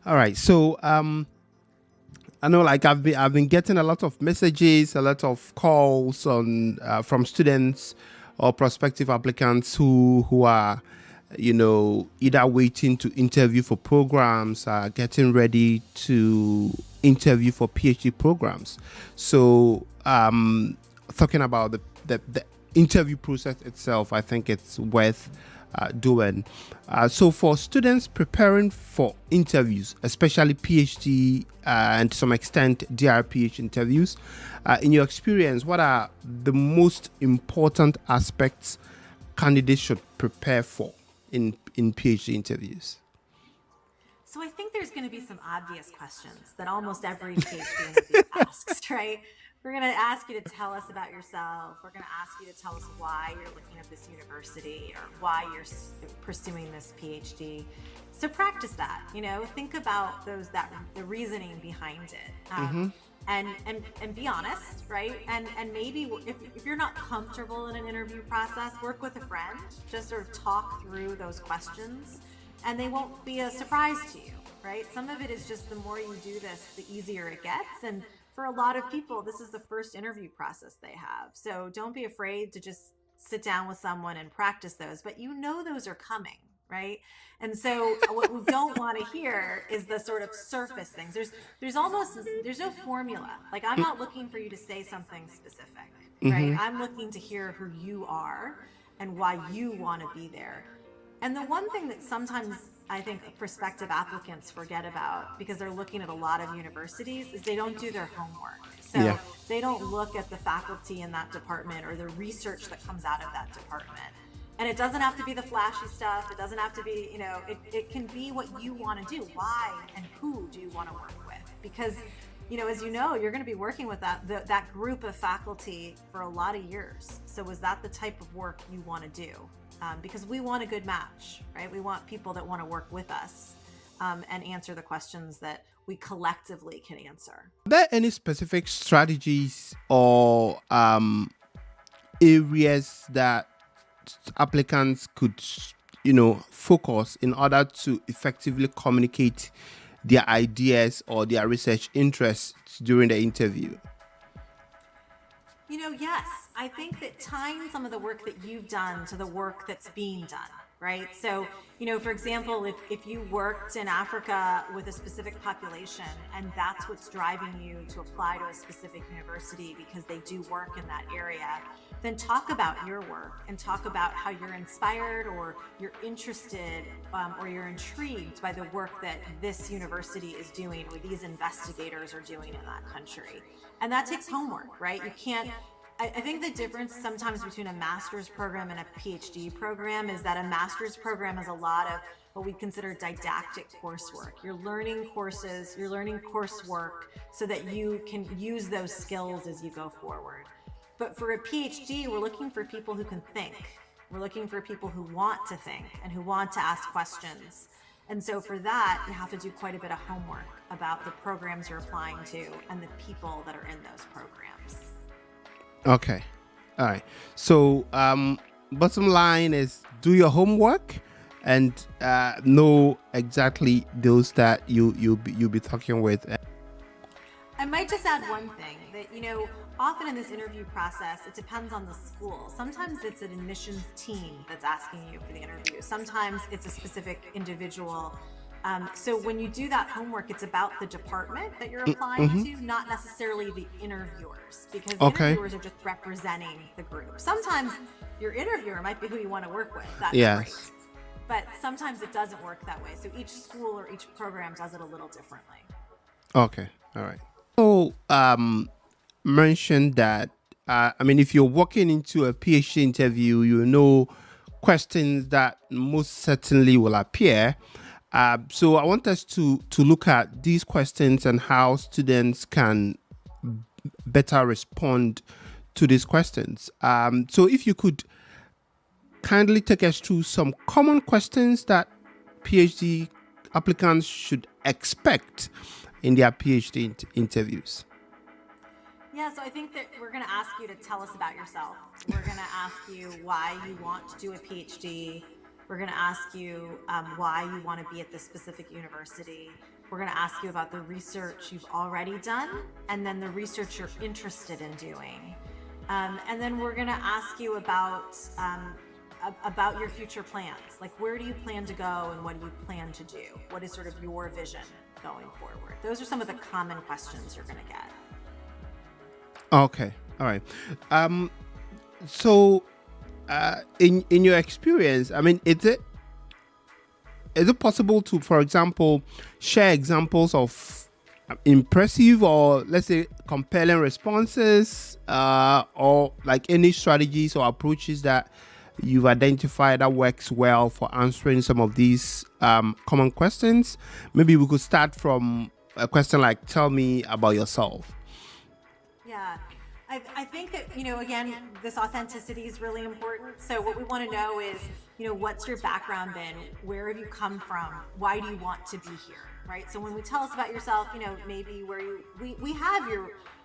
All right. So I know, like I've been getting a lot of messages, a lot of calls on from students or prospective applicants who are, either waiting to interview for programs, getting ready to interview for PhD programs. So, talking about the interview process itself, I think it's worth doing. So for students preparing for interviews, especially PhD and to some extent DRPH interviews, in your experience, what are the most important aspects candidates should prepare for in PhD interviews? So I think there's going to be some obvious questions that almost every PhD interview asks, right? We're going to ask you to tell us about yourself. We're going to ask you to tell us why you're looking at this university or why you're pursuing this PhD. So practice that. Think about the reasoning behind it. And be honest, right? And maybe if you're not comfortable in an interview process, work with a friend. Just sort of talk through those questions, and they won't be a surprise to you, right? Some of it is just the more you do this, the easier it gets. And for a lot of people, this is the first interview process they have. So don't be afraid to just sit down with someone and practice those, but those are coming, right? And so what we don't want to hear is the sort of surface things. There's no formula. Like, I'm not looking for you to say something specific, right? I'm looking to hear who you are and why you want to be there. And the one thing that sometimes I think prospective applicants forget about, because they're looking at a lot of universities, is they don't do their homework. Yeah. So they don't look at the faculty in that department or the research that comes out of that department. And it doesn't have to be the flashy stuff. It doesn't have to be, it can be what you want to do. Why and who do you want to work with? Because, as you're going to be working with that group of faculty for a lot of years. So is that the type of work you want to do? Because we want a good match, right? We want people that want to work with us and answer the questions that we collectively can answer. Are there any specific strategies or areas that applicants could, focus in order to effectively communicate their ideas or their research interests during the interview? Yes, I think that tying some of the work that you've done to the work that's being done, right? So, for example, if you worked in Africa with a specific population and that's what's driving you to apply to a specific university because they do work in that area, then talk about your work and talk about how you're inspired or you're interested or you're intrigued by the work that this university is doing or these investigators are doing in that country. And that takes homework, right? You can't. I think the difference sometimes between a master's program and a PhD program is that a master's program has a lot of what we consider didactic coursework. You're learning courses, you're learning coursework so that you can use those skills as you go forward. But for a PhD, we're looking for people who can think. We're looking for people who want to think and who want to ask questions. And so for that, you have to do quite a bit of homework about the programs you're applying to and the people that are in those programs. Okay. All right. So, bottom line is do your homework and know exactly those that you'll be talking with. I might just add one thing that, often in this interview process, it depends on the school. Sometimes it's an admissions team that's asking you for the interview. Sometimes it's a specific individual. So when you do that homework, it's about the department that you're applying to, not necessarily the interviewers, because the Okay. interviewers are just representing the group. Sometimes your interviewer might be who you want to work with. That's great. Yes. But sometimes it doesn't work that way. So each school or each program does it a little differently. Okay. All right. So, mentioned that, if you're walking into a PhD interview, questions that most certainly will appear. So I want us to look at these questions and how students can better respond to these questions. So if you could kindly take us through some common questions that PhD applicants should expect in their PhD interviews. Yeah, so I think that we're going to ask you to tell us about yourself. We're going to ask you why you want to do a PhD. We're going to ask you why you want to be at this specific university. We're going to ask you about the research you've already done, and then the research you're interested in doing. And then we're going to ask you about your future plans. Like, where do you plan to go and what do you plan to do? What is sort of your vision going forward? Those are some of the common questions you're going to get. Okay. All right. So, in your experience, I mean, is it possible to, for example, share examples of impressive or, let's say, compelling responses, or like any strategies or approaches that you've identified that works well for answering some of these common questions? Maybe we could start from a question like, tell me about yourself. Yeah. I think that, again, this authenticity is really important. So what we want to know is, what's your background been? Where have you come from? Why do you want to be here? Right? So when we tell us about yourself, maybe we have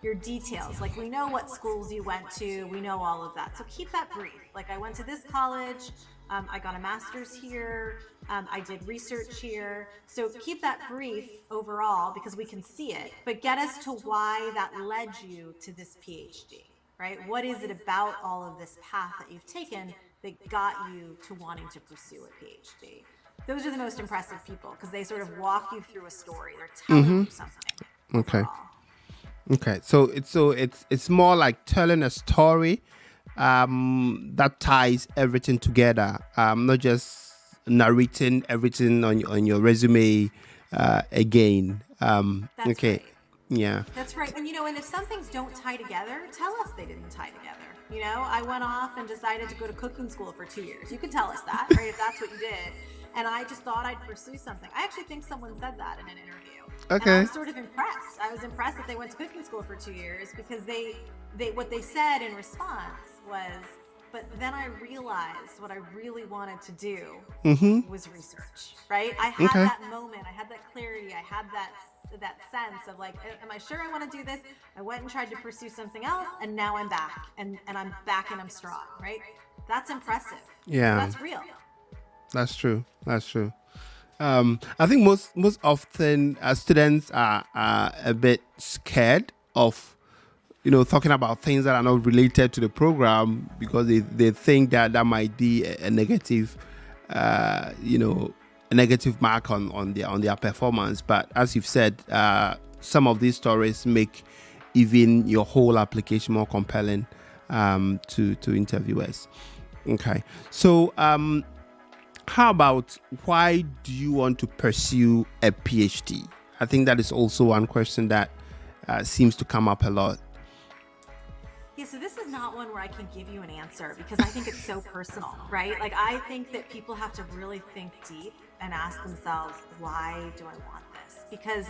your details. Like, we know what schools you went to. We know all of that. So keep that brief. Like, I went to this college. I got a master's here. I did research here. So keep that brief overall because we can see it, but get us to why that led you to this PhD, right? What is it about all of this path that you've taken that got you to wanting to pursue a PhD? Those are the most impressive people because they sort of walk you through a story. They're telling you something. Okay. Overall. Okay. So it's more like telling a story that ties everything together, not just narrating everything on your resume again. That's Okay. right. Yeah. That's right. And and if some things don't tie together, tell us they didn't tie together. I went off and decided to go to cooking school for 2 years. You could tell us that, right? If that's what you did. And I just thought I'd pursue something. I actually think someone said that in an interview. And I Okay. was sort of impressed. I was impressed that they went to cooking school for 2 years because they what they said in response was, but then I realized what I really wanted to do was research, right? I had Okay. that moment. I had that clarity. I had that sense of like, am I sure I want to do this? I went and tried to pursue something else, and now I'm back, and I'm back and I'm strong, right? That's impressive. Yeah. That's real. That's true. That's true. I think most often students are a bit scared of talking about things that are not related to the program because they think that might be a negative a negative mark on their performance. But as you've said, some of these stories make even your whole application more compelling to interviewers. Okay. So how about why do you want to pursue a PhD? I think that is also one question that seems to come up a lot. Yeah, so this is not one where I can give you an answer because I think it's so personal, right? Like, I think that people have to really think deep and ask themselves, why do I want this? Because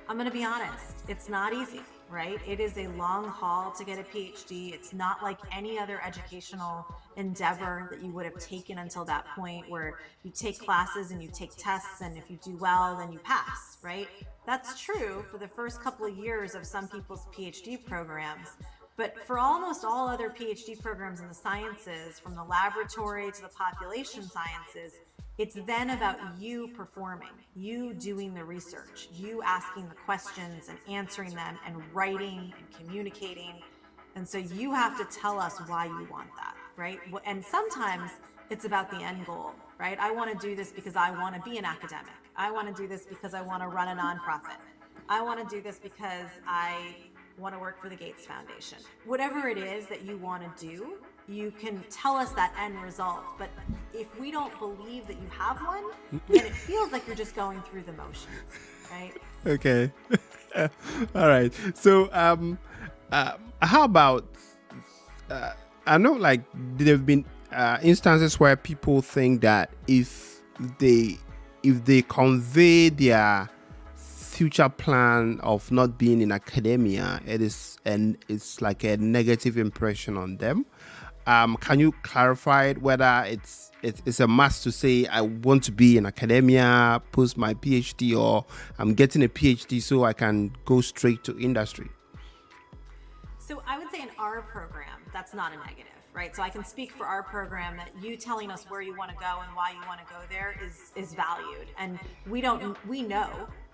I'm going to be honest, it's not easy, right? It is a long haul to get a PhD. It's not like any other educational endeavor that you would have taken until that point where you take classes and you take tests, and if you do well, then you pass, right? That's true for the first couple of years of some people's PhD programs. But for almost all other PhD programs in the sciences, from the laboratory to the population sciences, it's then about you performing, you doing the research, you asking the questions and answering them and writing and communicating. And so you have to tell us why you want that, right? And sometimes it's about the end goal, right? I want to do this because I want to be an academic. I want to do this because I want to run a nonprofit. I want to do this because I want to work for the Gates Foundation. Whatever it is that you want to do, you can tell us that end result. But if we don't believe that you have one, then it feels like you're just going through the motions, right? Okay. All right. So, how about? I know, like, there have been instances where people think that if they convey their future plan of not being in academia, it's like a negative impression on them. Can you clarify it, whether it's a must to say I want to be in academia post my PhD, or I'm getting a PhD so I can go straight to industry? So I would say in our program, that's not a negative, right? So I can speak for our program that you telling us where you want to go and why you want to go there is valued. And we know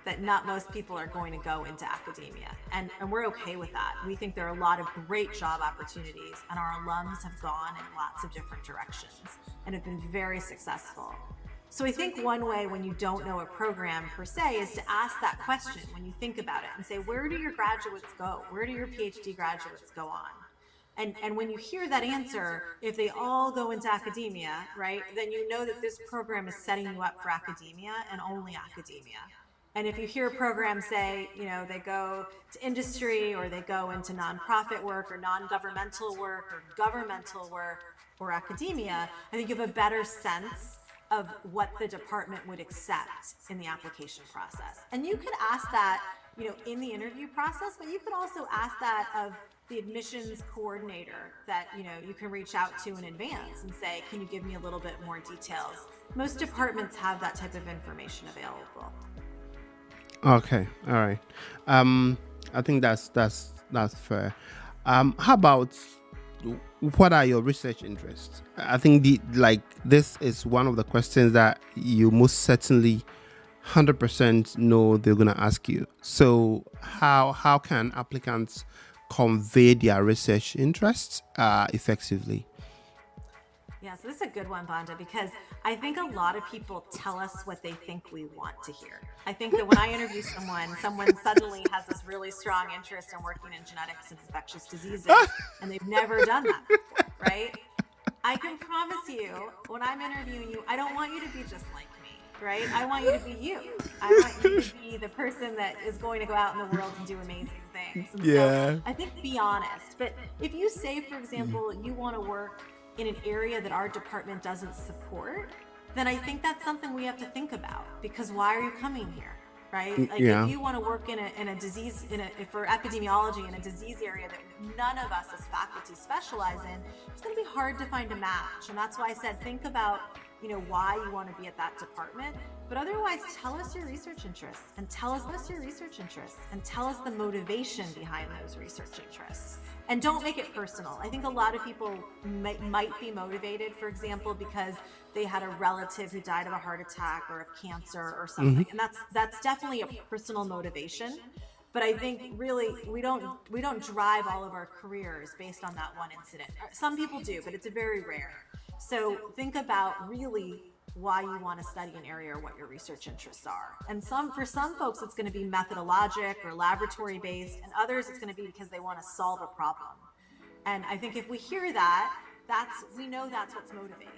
that not most people are going to go into academia. And we're okay with that. We think there are a lot of great job opportunities, and our alums have gone in lots of different directions and have been very successful. So I think one way when you don't know a program per se is to ask that question when you think about it and say, where do your graduates go? Where do your PhD graduates go on? And when you hear that answer, if they all go into academia, right, then you know that this program is setting you up for academia and only academia. And if you hear a program say, they go to industry or they go into nonprofit work or non-governmental work or governmental work or academia, I think you have a better sense of what the department would accept in the application process. And you could ask that, in the interview process, but you could also ask that of the admissions coordinator that, you can reach out to in advance and say, can you give me a little bit more details? Most departments have that type of information available. Okay, all right. I think that's fair. How about what are your research interests? I think this is one of the questions that you most certainly 100% know they're going to ask you. So how can applicants convey their research interests effectively? Yeah, so this is a good one, Banda, because I think a lot of people tell us what they think we want to hear. I think that when I interview someone suddenly has this really strong interest in working in genetics and infectious diseases, and they've never done that before, right? I can promise you, when I'm interviewing you, I don't want you to be just like me, right? I want you to be you. I want you to be the person that is going to go out in the world and do amazing things. And so I think be honest. But if you say, for example, you want to work in an area that our department doesn't support, then I think that's something we have to think about, because why are you coming here? Right? Like if you want to work in a disease, for epidemiology in a disease area that none of us as faculty specialize in, it's going to be hard to find a match. And that's why I said, think about, why you want to be at that department. But otherwise, tell us your research interests and tell us the motivation behind those research interests. And don't make it personal. I think a lot of people might be motivated, for example, because they had a relative who died of a heart attack or of cancer or something. And that's definitely a personal motivation. But I think really we don't drive all of our careers based on that one incident. Some people do, but it's very rare. So think about really why you want to study an area or what your research interests are. And for some folks, it's going to be methodologic or laboratory based, and others it's going to be because they want to solve a problem. And I think if we hear that, we know that's what's motivating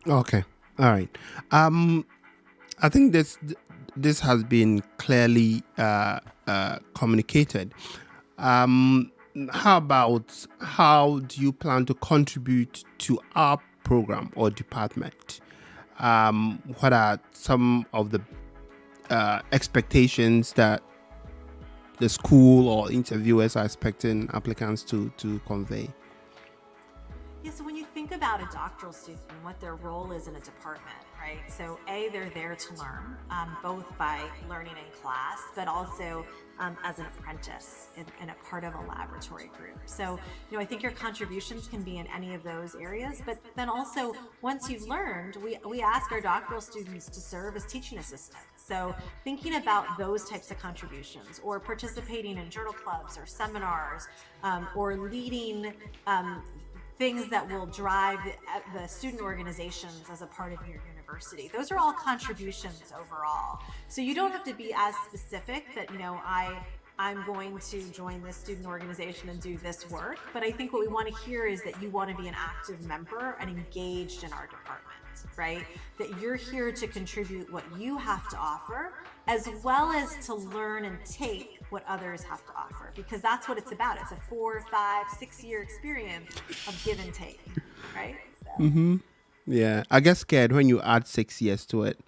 you. Okay, all right. I think this has been clearly communicated. How do you plan to contribute to our program or department? What are some of the expectations that the school or interviewers are expecting applicants to convey? Yeah, so when you think about a doctoral student and what their role is in a department, right? So they're there to learn, both by learning in class, but also as an apprentice in a part of a laboratory group. So, I think your contributions can be in any of those areas, but then also once you've learned, we ask our doctoral students to serve as teaching assistants. So thinking about those types of contributions, or participating in journal clubs or seminars, or leading things that will drive the student organizations as a part of your university. Those are all contributions overall. So you don't have to be as specific that, I'm going to join this student organization and do this work. But I think what we want to hear is that you want to be an active member and engaged in our department, right? That you're here to contribute what you have to offer, as well as to learn and take what others have to offer, because that's what it's about. It's a 4, 5, 6 year experience of give and take, right? So. Yeah, I get scared when you add 6 years to it.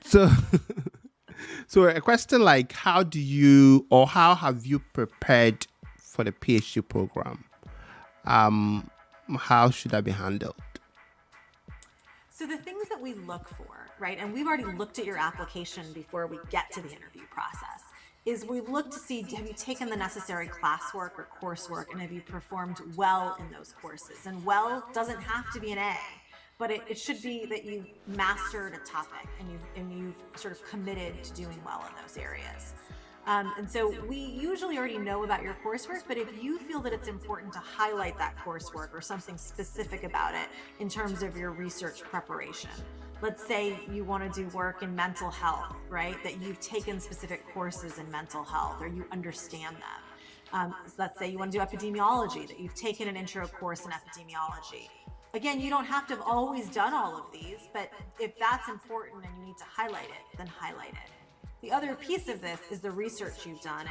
So so a question like, how have you prepared for the PhD program? How should that be handled? So the things that we look for, right? And we've already looked at your application before we get to the interview process. is we look to see, have you taken the necessary classwork or coursework, and have you performed well in those courses? And well doesn't have to be an A, but it should be that you've mastered a topic and you've sort of committed to doing well in those areas. And so we usually already know about your coursework, but if you feel that it's important to highlight that coursework or something specific about it in terms of your research preparation, let's say you want to do work in mental health, right? That you've taken specific courses in mental health or you understand them. So let's say you want to do epidemiology, that you've taken an intro course in epidemiology. Again, you don't have to have always done all of these, but if that's important and you need to highlight it, then highlight it. The other piece of this is the research you've done,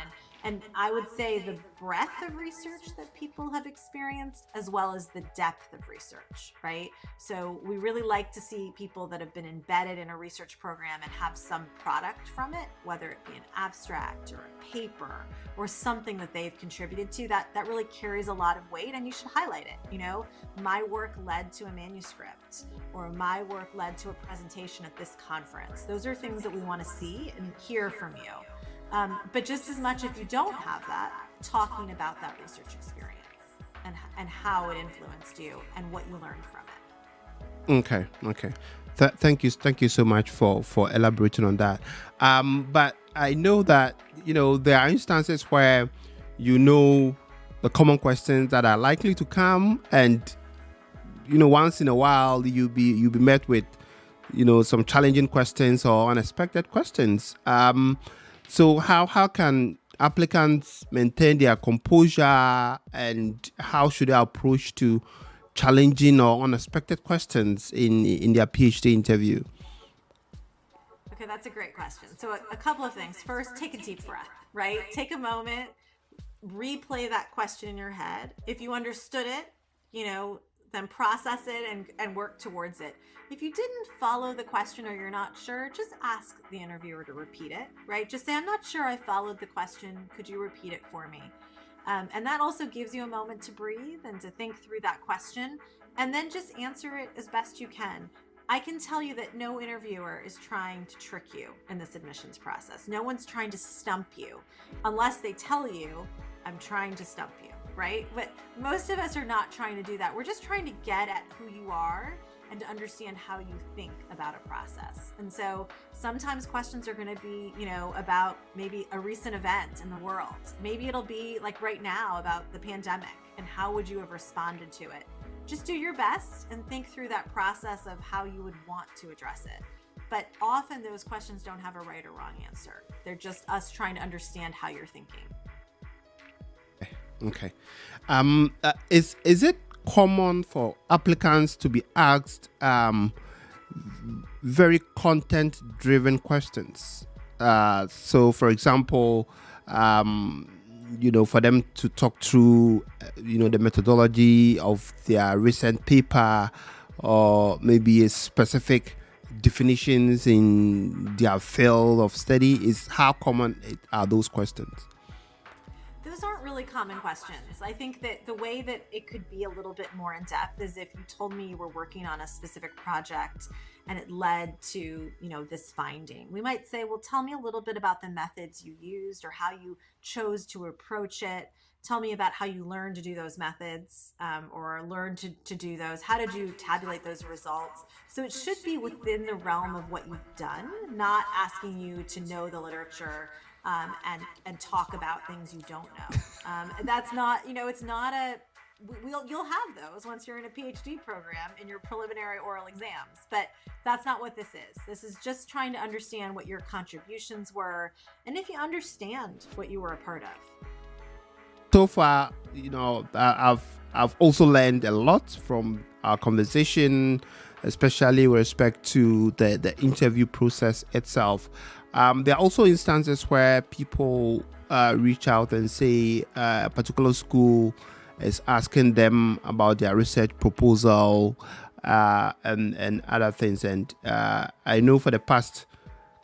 and I would say the breadth of research that people have experienced as well as the depth of research, right? So we really like to see people that have been embedded in a research program and have some product from it, whether it be an abstract or a paper or something that they've contributed to, that really carries a lot of weight, and you should highlight it. You know, my work led to a manuscript, or my work led to a presentation at this conference. Those are things that we want to see and hear from you. But just as much, if you don't have that, talking about that research experience and how it influenced you and what you learned from it. Okay. Thank you so much for elaborating on that. But I know that there are instances where the common questions that are likely to come, and once in a while you'll be met with some challenging questions or unexpected questions. So how can applicants maintain their composure, and how should they approach to challenging or unexpected questions in their PhD interview? Okay, that's a great question. So a couple of things. First, take a deep breath, right? Take a moment, replay that question in your head. If you understood it, then process it and work towards it. If you didn't follow the question or you're not sure, just ask the interviewer to repeat it, right? Just say, I'm not sure I followed the question. Could you repeat it for me? And that also gives you a moment to breathe and to think through that question, and then just answer it as best you can. I can tell you that no interviewer is trying to trick you in this admissions process. No one's trying to stump you unless they tell you, I'm trying to stump you, right? But most of us are not trying to do that. We're just trying to get at who you are and to understand how you think about a process. And so sometimes questions are going to be, about maybe a recent event in the world. Maybe it'll be like right now about the pandemic and how would you have responded to it? Just do your best and think through that process of how you would want to address it. But often those questions don't have a right or wrong answer. They're just us trying to understand how you're thinking. Okay. Is it common for applicants to be asked very content-driven questions? So, for example, for them to talk through, the methodology of their recent paper, or maybe a specific definitions in their field of study. How common are those questions? Those aren't really common questions. I think that the way that it could be a little bit more in depth is if you told me you were working on a specific project and it led to, this finding. We might say, well, tell me a little bit about the methods you used or how you chose to approach it. Tell me about how you learned to do those methods, or learned to do those. How did you tabulate those results? So it should be within the realm of what you've done, not asking you to know the literature and talk about things you don't know. That's not, it's not you'll have those once you're in a PhD program in your preliminary oral exams, but that's not what this is. This is just trying to understand what your contributions were, and if you understand what you were a part of. So far, I've also learned a lot from our conversation, especially with respect to the interview process itself. There are also instances where people reach out and say a particular school is asking them about their research proposal and other things. And I know for the past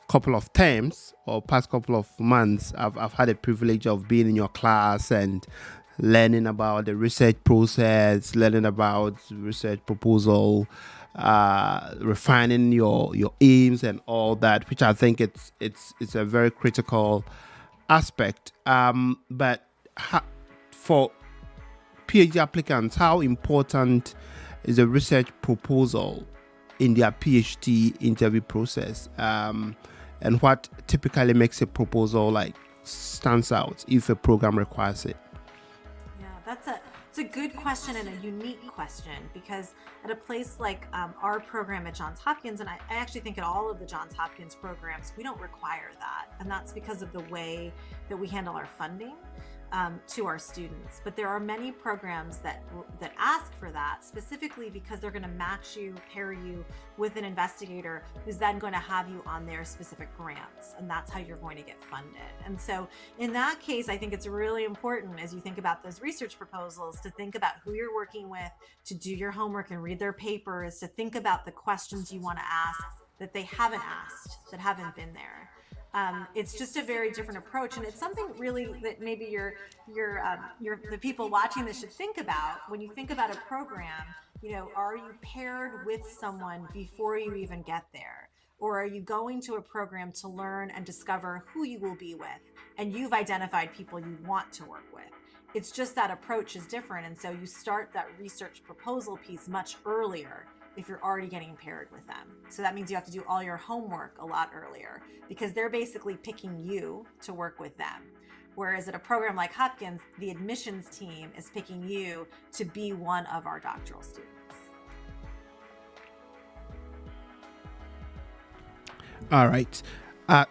couple of terms or past couple of months, I've had the privilege of being in your class and learning about the research process, learning about research proposal, refining your aims and all that, which I think it's a very critical aspect. But for PhD applicants, how important is a research proposal in their PhD interview process? And what typically makes a proposal like stands out if a program requires it? Yeah, it's a good question and a unique question, because at a place like our program at Johns Hopkins, and I actually think at all of the Johns Hopkins programs, we don't require that. And that's because of the way that we handle our funding to our students. But there are many programs that ask for that, specifically because they're going to match you, pair you with an investigator who's then going to have you on their specific grants, and that's how you're going to get funded. And so in that case, I think it's really important, as you think about those research proposals, to think about who you're working with, to do your homework and read their papers, to think about the questions you want to ask that they haven't asked, that haven't been there. It's just a very different approach, and it's something really that maybe the people watching this should think about when you think about a program. Are you paired with someone before you even get there, or are you going to a program to learn and discover who you will be with, and you've identified people you want to work with? It's just that approach is different, and so you start that research proposal piece much earlier if you're already getting paired with them. So that means you have to do all your homework a lot earlier, because they're basically picking you to work with them. Whereas at a program like Hopkins, the admissions team is picking you to be one of our doctoral students. All right.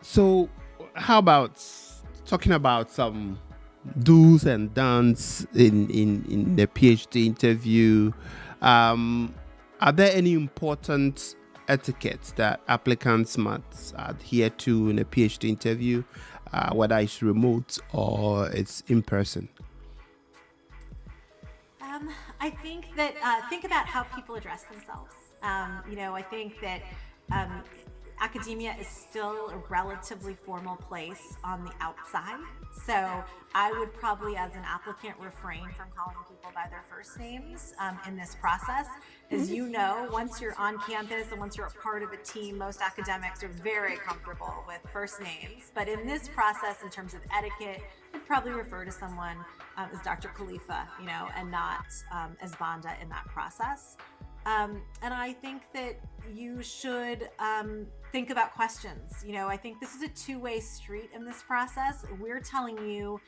So how about talking about some do's and don'ts in the PhD interview? Are there any important etiquettes that applicants must adhere to in a PhD interview, whether it's remote or it's in person? I think that think about how people address themselves. I think that academia is still a relatively formal place on the outside. So I would probably, as an applicant, refrain from calling people by their first names in this process. As you know, once you're on campus and once you're a part of a team, most academics are very comfortable with first names. But in this process, in terms of etiquette, I'd probably refer to someone as Dr. Khalifa, and not as Banda in that process. And I think that you should think about questions. I think this is a two-way street in this process. We're telling you,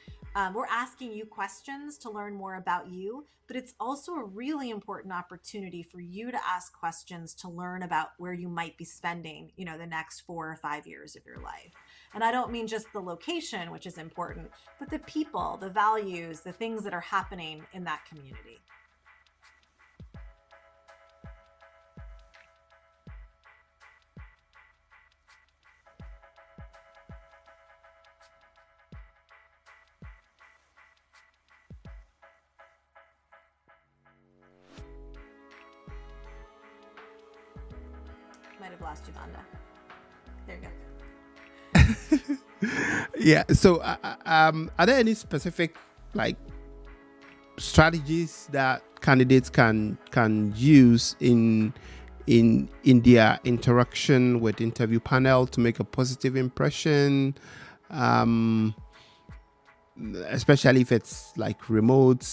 we're asking you questions to learn more about you, but it's also a really important opportunity for you to ask questions to learn about where you might be spending, the next 4 or 5 years of your life. And I don't mean just the location, which is important, but the people, the values, the things that are happening in that community. Might have lost you, Banda. There you go. Yeah. So, are there any specific strategies that candidates can use in their interaction with interview panel to make a positive impression? Especially if it's remote.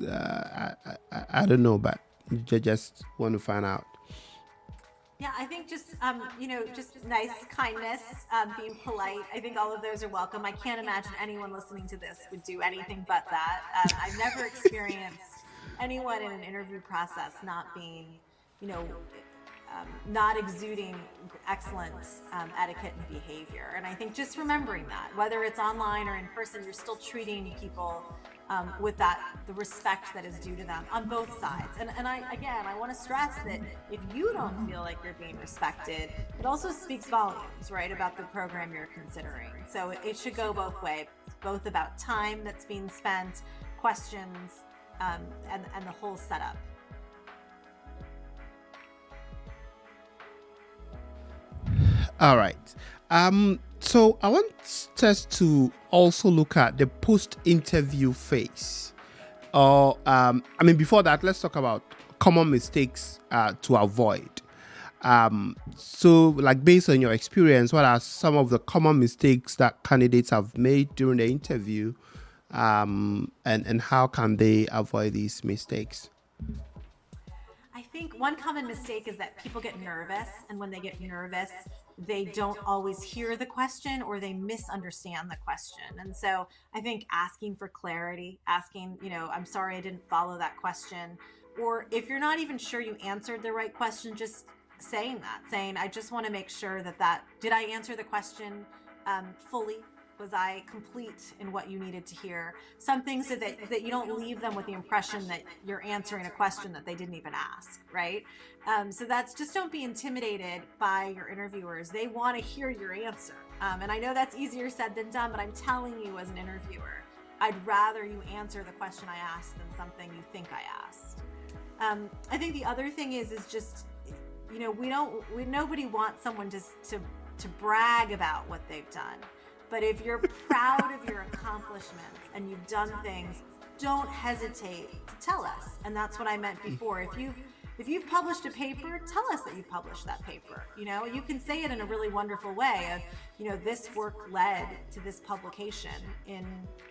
I don't know, but just want to find out. Yeah, I think just nice kindness, being polite. I think all of those are welcome. I can't imagine anyone listening to this would do anything but that. I've never experienced anyone in an interview process not being, not exuding excellent etiquette and behavior. And I think just remembering that, whether it's online or in person, you're still treating people with the respect that is due to them on both sides. And I want to stress that if you don't feel like you're being respected, it also speaks volumes, right, about the program you're considering. So it should go both ways, both about time that's being spent, questions, and the whole setup. All right. So I want us to also look at the post-interview phase. Before that, let's talk about common mistakes to avoid. So, like, based on your experience, what are some of the common mistakes that candidates have made during the interview, and how can they avoid these mistakes? I think one common mistake is that people get nervous, and when they get nervous, they don't always hear the question or they misunderstand the question. And so I think asking for clarity, asking, I'm sorry I didn't follow that question. Or if you're not even sure you answered the right question, just saying, I just want to make sure that did I answer the question fully? Was I complete in what you needed to hear? Something so that you don't leave them with the impression that you're answering a question that they didn't even ask, right? So that's just, don't be intimidated by your interviewers. They want to hear your answer. And I know that's easier said than done, but I'm telling you, as an interviewer, I'd rather you answer the question I asked than something you think I asked. I think the other thing is just, nobody wants someone to brag about what they've done. But if you're proud of your accomplishments and you've done things, don't hesitate to tell us. And that's what I meant before. If you've published a paper, tell us that you published that paper. You can say it in a really wonderful way of, this work led to this publication in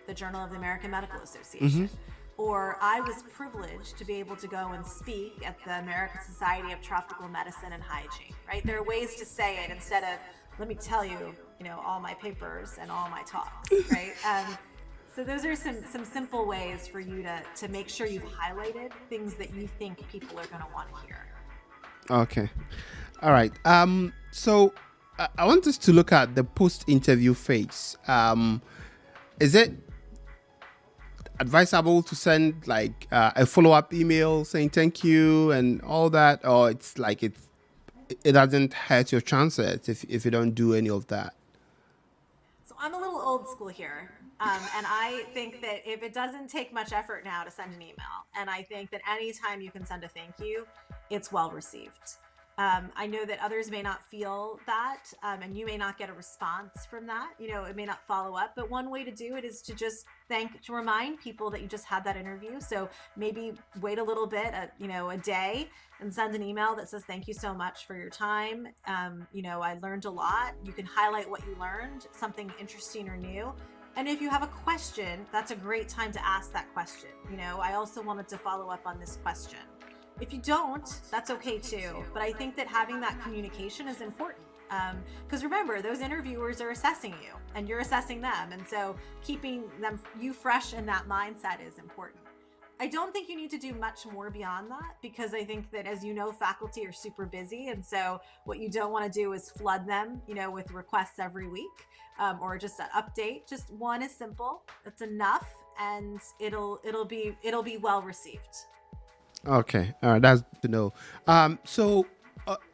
the Journal of the American Medical Association. Or I was privileged to be able to go and speak at the American Society of Tropical Medicine and Hygiene, right? There are ways to say it instead of, let me tell you, all my papers and all my talks, right? So those are some simple ways for you to make sure you've highlighted things that you think people are going to want to hear. Okay. All right. So I want us to look at the post-interview phase. Is it advisable to send like a follow-up email saying thank you and all that, or it's like it doesn't hurt your chances if you don't do any of that? So I'm a little old school here. And I think that if it doesn't take much effort now to send an email, and I think that anytime you can send a thank you, it's well received. I know that others may not feel that, and you may not get a response from that. It may not follow up, but one way to do it is to just to remind people that you just had that interview. So maybe wait a little bit, a day, and send an email that says, thank you so much for your time. I learned a lot. You can highlight what you learned, something interesting or new. And if you have a question, that's a great time to ask that question. I also wanted to follow up on this question. If you don't, that's okay too. But I think that having that communication is important. Because remember, those interviewers are assessing you and you're assessing them. And so keeping you fresh in that mindset is important. I don't think you need to do much more beyond that, because I think that, as you know, faculty are super busy. And so what you don't want to do is flood them, with requests every week, or just an update. Just one is simple. That's enough. And it'll be well received. Okay, all right, that's good to know. So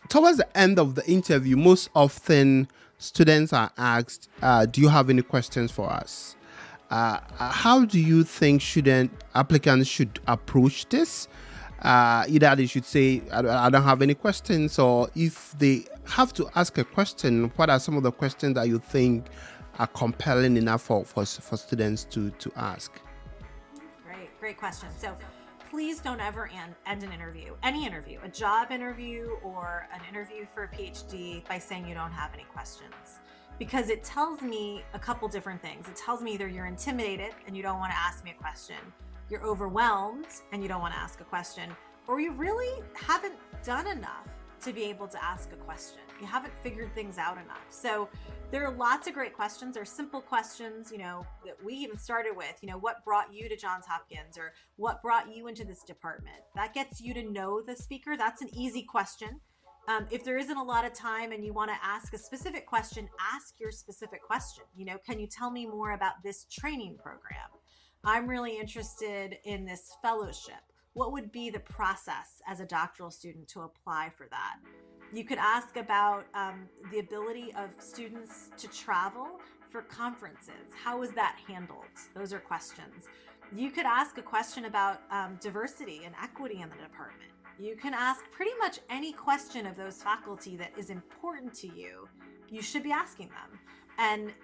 towards the end of the interview, most often students are asked, "Do you have any questions for us?" How do you think applicants should approach this? Either they should say, "I don't have any questions," or if they have to ask a question, what are some of the questions that you think are compelling enough for students to ask? Great question. So please don't ever end an interview, any interview, a job interview or an interview for a PhD, by saying you don't have any questions. Because it tells me a couple different things. It tells me either you're intimidated and you don't want to ask me a question, you're overwhelmed and you don't want to ask a question, or you really haven't done enough to be able to ask a question. You haven't figured things out enough. So there are lots of great questions. There are simple questions, that we even started with, what brought you to Johns Hopkins, or what brought you into this department? That gets you to know the speaker. That's an easy question. If there isn't a lot of time and you want to ask a specific question, ask your specific question. Can you tell me more about this training program? I'm really interested in this fellowship. What would be the process as a doctoral student to apply for that? You could ask about the ability of students to travel for conferences. How is that handled? Those are questions. You could ask a question about diversity and equity in the department. You can ask pretty much any question of those faculty that is important to you. You should be asking them.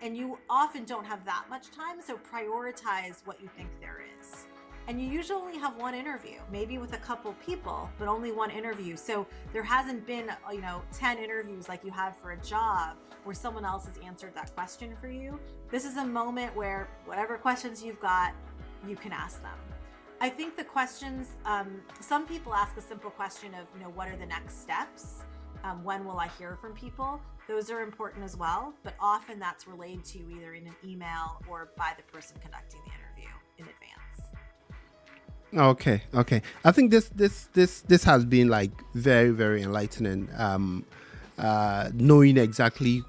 And you often don't have that much time, so prioritize what you think there is. And you usually only have one interview, maybe with a couple people, but only one interview. So there hasn't been, 10 interviews like you have for a job where someone else has answered that question for you. This is a moment where whatever questions you've got, you can ask them. I think the questions, some people ask a simple question of, what are the next steps? When will I hear from people? Those are important as well, but often that's relayed to you either in an email or by the person conducting the interview in advance. Okay. I think this has been like very, very enlightening. Knowing exactly